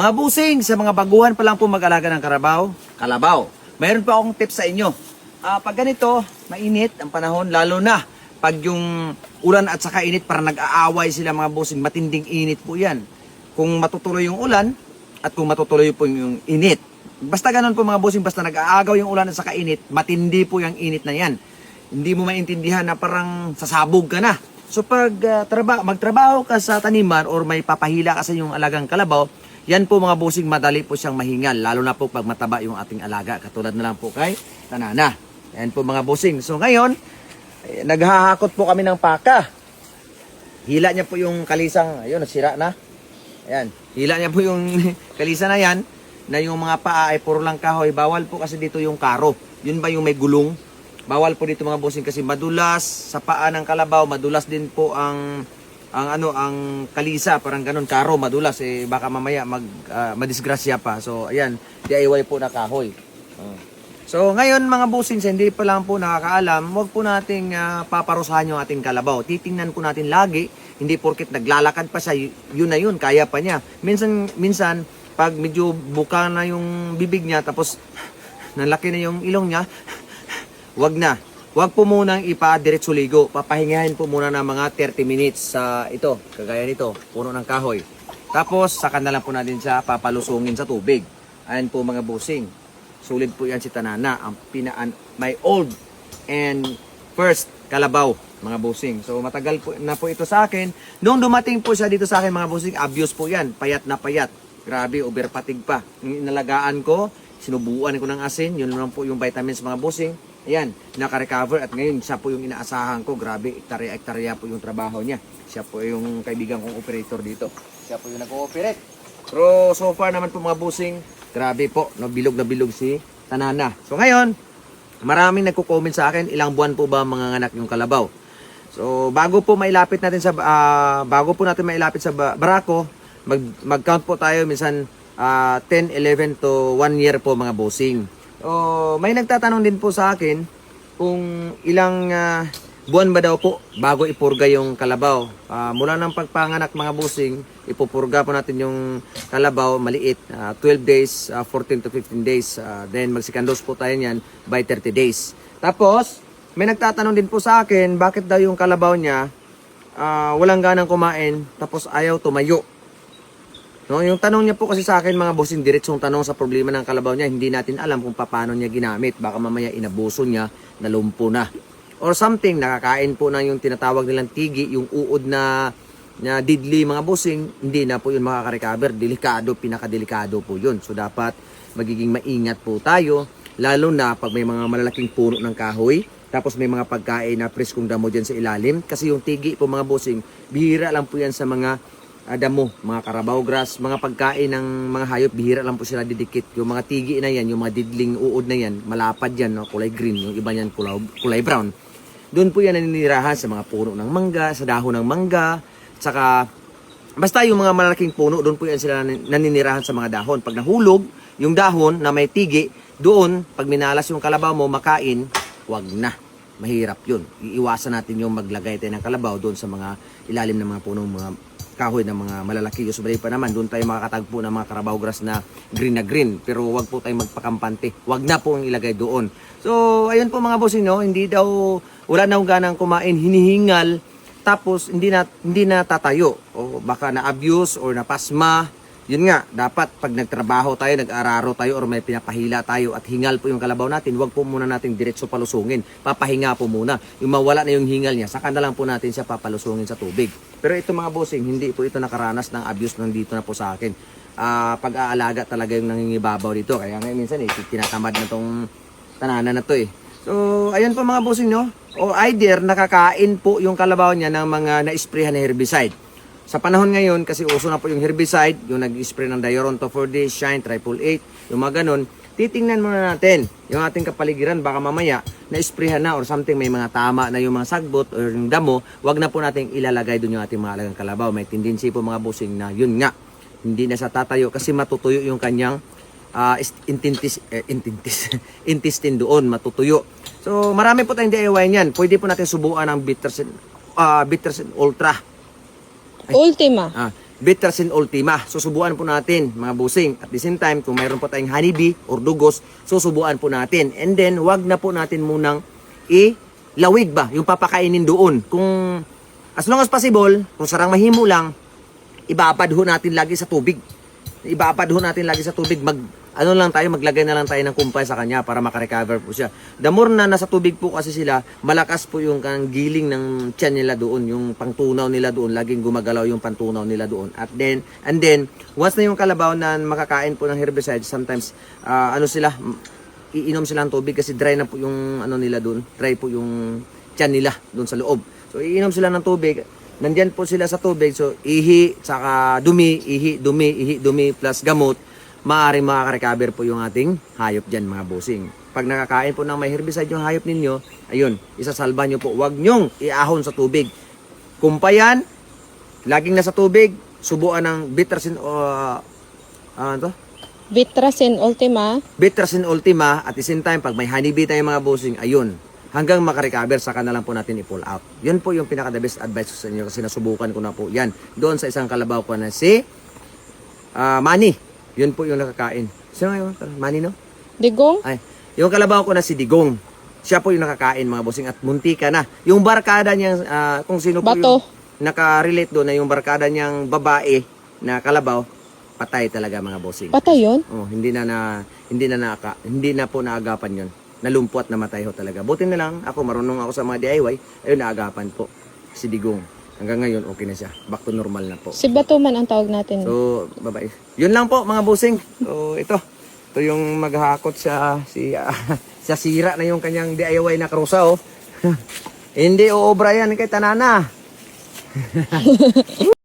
Mga busing, sa mga baguhan pa lang po mag-alaga ng kalabaw, mayroon pa akong tips sa inyo. Pag ganito, mainit ang panahon, lalo na pag yung ulan at saka init, para nag-aaway sila mga busing, matinding init po yan. Kung matutuloy yung ulan at kung matutuloy po yung init. Basta ganun po mga busing, basta nag-aagaw yung ulan at saka init, matindi po yung init na yan. Hindi mo maintindihan na parang sasabog ka na. So pag magtrabaho ka sa taniman or may papahila ka sa yung alagang kalabaw, yan po mga busing, madali po siyang mahingal. Lalo na po pag mataba yung ating alaga. Katulad na lang po kay Tanana. Yan po mga busing. So ngayon, naghahakot po kami ng paka. Hila niya po yung kalisang, ayun, nasira na. Ayan, hila niya po yung kalisa na yan, na yung mga paa ay puro lang kahoy. Bawal po kasi dito yung karo. Yun ba yung may gulong? Bawal po dito mga busing kasi madulas sa paa ng kalabaw, madulas din po ang kalisa, parang ganun, karo, madulas, baka mamaya madisgrasya pa. So ayan, DIY po na kahoy. So ngayon mga busing, hindi pa lang po nakakaalam, huwag po nating paparusahan yung ating kalabaw. Titingnan po natin lagi, hindi porket naglalakad pa siya, yun na yun, kaya pa niya. Minsan pag medyo buka na yung bibig niya, tapos nalaki na yung ilong niya, wag na. Huwag po munang ipa-diretso ligo. Papahingahin po muna ng mga 30 minutes sa ito, kagaya nito, puno ng kahoy. Tapos, saka na lang po natin siya papalusungin sa tubig. Ayan po mga busing. Sulit po yan si Tanana, ang my old and first kalabaw, mga busing. So, matagal po na po ito sa akin. Nung dumating po siya dito sa akin, mga busing, abuse po yan. Payat na payat. Grabe, overpatig pa. Yung inalagaan ko, sinubuan ko ng asin. Yun lang po yung vitamins, mga busing. Ayan, naka-recover at ngayon siya po yung inaasahan ko. Grabe, ektarya po yung trabaho niya. Siya po yung kaibigan kong operator dito. Siya po yung nag-ooperate. Pero so far naman po mga busing, grabe po, no, bilog na bilog si Tanana. So ngayon, maraming nagko-comment sa akin, ilang buwan po ba mga anak yung kalabaw? So bago po mailapit natin sa barako, mag-count po tayo minsan 10, 11 to 1 year po mga busing. May nagtatanong din po sa akin kung ilang buwan ba daw po bago ipurga yung kalabaw. Mula ng pagpanganak mga busing, ipupurga po natin yung kalabaw maliit, 12 days, 14 to 15 days. Then magsikandos po tayo niyan by 30 days. Tapos, may nagtatanong din po sa akin, bakit daw yung kalabaw niya walang ganang kumain tapos ayaw tumayo. No, yung tanong niya po kasi sa akin mga bossing, diretsong tanong sa problema ng kalabaw niya, hindi natin alam kung paano niya ginamit. Baka mamaya inabuso niya, nalumpo na. Or something, nakakain po na yung tinatawag nilang tigi, yung uod na didli mga bossing, hindi na po yun makaka-recover. Delikado, pinakadelikado po yun. So dapat magiging maingat po tayo, lalo na pag may mga malalaking puno ng kahoy, tapos may mga pagkain na preskong damo dyan sa ilalim. Kasi yung tigi po mga bossing, bihira lang po yan sa mga damo, mga Carabao grass, mga pagkain ng mga hayop, bihira lang po sila didikit. Yung mga tigi na yan, yung mga didling uod na yan, malapad yan, no? Kulay green, yung iba yan kulay brown. Doon po yan naninirahan sa mga puno ng mangga, sa dahon ng mangga, saka basta yung mga malalaking puno, doon po yan sila naninirahan sa mga dahon. Pag nahulog, yung dahon na may tigi, doon, pag minalas yung kalabaw mo, makain, wag na. Mahirap yun. Iiwasan natin yung maglagay tayo ng kalabaw doon sa mga ilalim ng mga punong mga kahoy ng mga malalaki. Usually pa naman, doon tayo makakatagpo ng mga Carabao grass na green. Pero wag po tayong magpakampante. Wag na po ang ilagay doon. So, ayun po mga bossing, no? Hindi daw, wala na ganang kumain, hinihingal, tapos hindi na tatayo. O baka na-abuse or na-pasma. Yun nga, dapat pag nagtrabaho tayo, nag-araro tayo, or may pinapahila tayo at hingal po yung kalabaw natin, wag po muna natin diretso palusungin. Papahinga po muna. Yung mawala na yung hingal niya, saka na lang po natin siya papalusungin sa tubig. Pero ito mga bossing, hindi po ito nakaranas ng abuse nandito na po sa akin. Pag-aalaga talaga yung nangingibabaw dito. Kaya ngayon minsan tinatamad na tong Tanana na to eh. So, ayun po mga bossing, no? O either nakakain po yung kalabaw niya ng mga na-sprayhan na herbicide. Sa panahon ngayon, kasi uso na po yung herbicide, yung nag-spray ng Dioronto 4D, Shine, Triple 8, yung mga ganun, titingnan muna natin yung ating kapaligiran, baka mamaya na-sprayhan na or something, may mga tama na yung mga sagbot or yung damo, wag na po natin ilalagay doon yung ating mga alagang kalabaw. May tendency po mga busing na yun nga, hindi na sa tatayo kasi matutuyo yung kanyang intestine doon, matutuyo. So marami po tayong DIY niyan. Pwede po natin subukan ng Bitter Ultra. Ultima. Bitrasin Ultima. Susubuan po natin mga bossing. At the same time, kung mayroon po tayong honeybee or dugos, susubuan po natin. And then, wag na po natin munang ilawig ba, yung papakainin doon. Kung as long as possible, kung sarang mahimo lang, ibabad ho natin lagi sa tubig. Ibabad ho natin lagi sa tubig. Maglagay na lang tayo ng kumpay sa kanya para makarecover po siya. The more na nasa tubig po kasi sila, malakas po yung giling ng tiyan nila doon, yung pangtunaw nila doon, laging gumagalaw yung pantunaw nila doon. And then, once na yung kalabaw na makakain po ng herbicide, sometimes, iinom sila ng tubig kasi dry na po yung nila doon, dry po yung tiyan nila doon sa loob. So, iinom sila ng tubig, nandyan po sila sa tubig, so ihi, saka dumi, dumi, plus gamot, maaaring makaka-recover po yung ating hayop dyan mga bossing. Pag nakakain po ng may herbicide yung hayop ninyo, ayun, isasalba nyo po. Huwag nyong iahon sa tubig. Kumpayan, laging nasa tubig, subuan ng Bitrasin Bitrasin Ultima, at the same time, pag may honeybee tayo mga bossing, ayun, hanggang makarecover, saka na lang po natin i-pull out. Yun po yung pinaka-the best advice ko sa inyo kasi nasubukan ko na po yan. Doon sa isang kalabaw ko na si Manny. Yun po yung nakakain. Sino nga yun? Manny, no? Digong? Ay, yung kalabaw ko na si Digong. Siya po yung nakakain mga bossing at muntika na. Yung barkada niyang, kung sino po Bato. yung nakarelate doon na yung barkada niyang babae na kalabaw, patay talaga mga bossing. Patay yun? Oh, hindi na po naagapan yun. Nalumpot, namatay ho talaga. Buti na lang, ako marunong ako sa mga DIY, ayun naagapan po. Si Digong. Hanggang ngayon, okay na siya. Back to normal na po. Si Batuman ang tawag natin. So, bye-bye. Yun lang po mga bossing. So, ito yung maghahakot sa sira na yung kanyang DIY na krusa, oh. Hindi oobra yan kay Tanana.